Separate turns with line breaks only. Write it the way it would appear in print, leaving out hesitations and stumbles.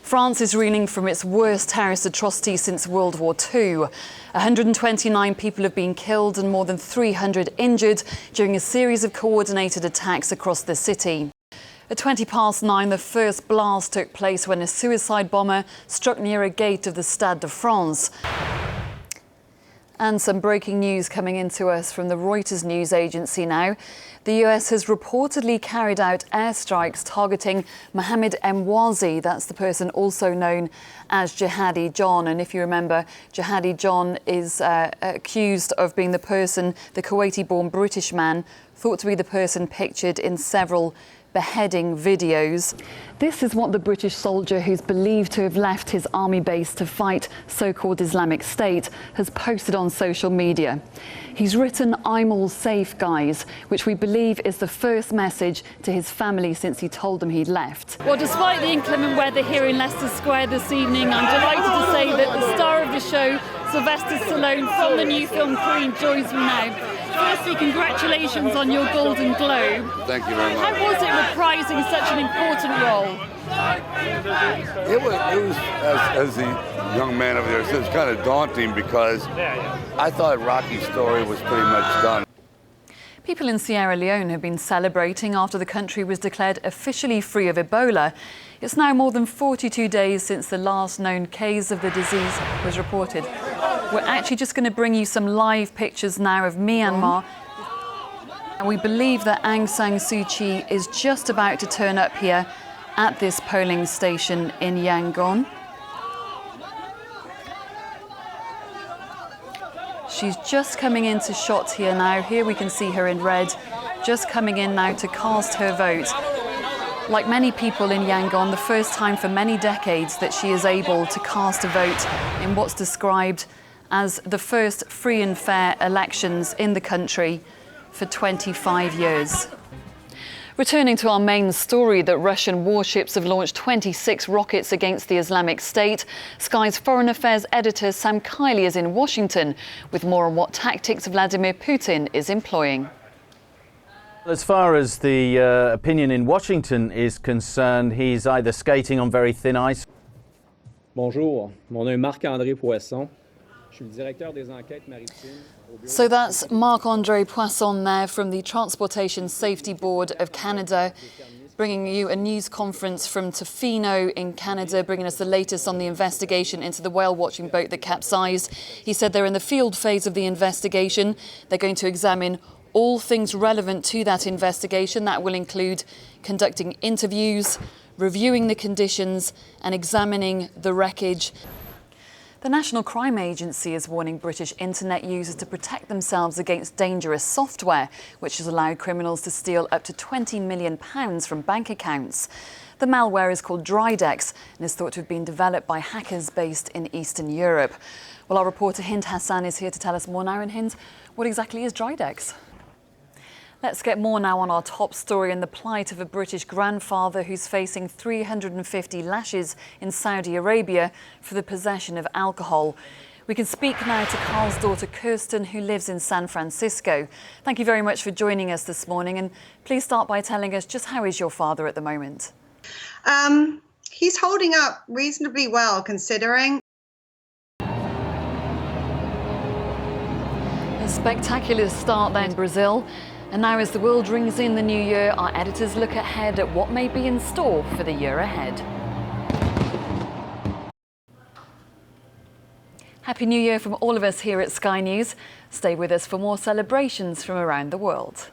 France is reeling from its worst terrorist atrocity since World War II. 129 people have been killed and more than 300 injured during a series of coordinated attacks across the city. At 9:20, the first blast took place when a suicide bomber struck near a gate of the Stade de France. And some breaking news coming into us from the Reuters news agency now. The US has reportedly carried out airstrikes targeting Mohammed Emwazi. That's the person also known as Jihadi John. And if you remember, Jihadi John is accused of being the Kuwaiti-born British man, thought to be the person pictured in several beheading videos. This is what the British soldier who's believed to have left his army base to fight so-called Islamic State has posted on social media. He's written, "I'm all safe, guys," which we believe is the first message to his family since he told them he'd left.
Well, despite the inclement weather here in Leicester Square this evening, I'm delighted to say that the star of the show, Sylvester Stallone, from the new film Queen, joins me now. Firstly, congratulations on your Golden Globe.
Thank you very much.
How was it reprising such an important role?
It was as the young man over there said, it's kind of daunting because I thought Rocky's story was pretty much done.
People in Sierra Leone have been celebrating after the country was declared officially free of Ebola. It's now more than 42 days since the last known case of the disease was reported. We're actually just going to bring you some live pictures now of Myanmar. And we believe that Aung San Suu Kyi is just about to turn up here at this polling station in Yangon. She's just coming into shot here now. Here we can see her in red, just coming in now to cast her vote. Like many people in Yangon, the first time for many decades that she is able to cast a vote in what's described as the first free and fair elections in the country for 25 years. Returning to our main story that Russian warships have launched 26 rockets against the Islamic State, Sky's Foreign Affairs editor Sam Kiley is in Washington with more on what tactics Vladimir Putin is employing.
As far as the opinion in Washington is concerned, he's either skating on very thin ice.
Bonjour, mon nom est Marc-André Poisson. Je suis le directeur des enquêtes maritimes.
So that's Marc-André Poisson there from the Transportation Safety Board of Canada, bringing you a news conference from Tofino in Canada, bringing us the latest on the investigation into the whale-watching boat that capsized. He said they're in the field phase of the investigation. They're going to examine all things relevant to that investigation. That will include conducting interviews, reviewing the conditions and examining the wreckage. The National Crime Agency is warning British internet users to protect themselves against dangerous software, which has allowed criminals to steal up to £20 million from bank accounts. The malware is called Drydex and is thought to have been developed by hackers based in Eastern Europe. Well, our reporter Hind Hassan is here to tell us more now. And Hind, what exactly is Drydex? Let's get more now on our top story and the plight of a British grandfather who's facing 350 lashes in Saudi Arabia for the possession of alcohol. We can speak now to Carl's daughter Kirsten, who lives in San Francisco. Thank you very much for joining us this morning, and please start by telling us just how is your father at the moment?
He's holding up reasonably well considering.
A spectacular start there in Brazil. And now as the world rings in the new year, our editors look ahead at what may be in store for the year ahead. Happy New Year from all of us here at Sky News. Stay with us for more celebrations from around the world.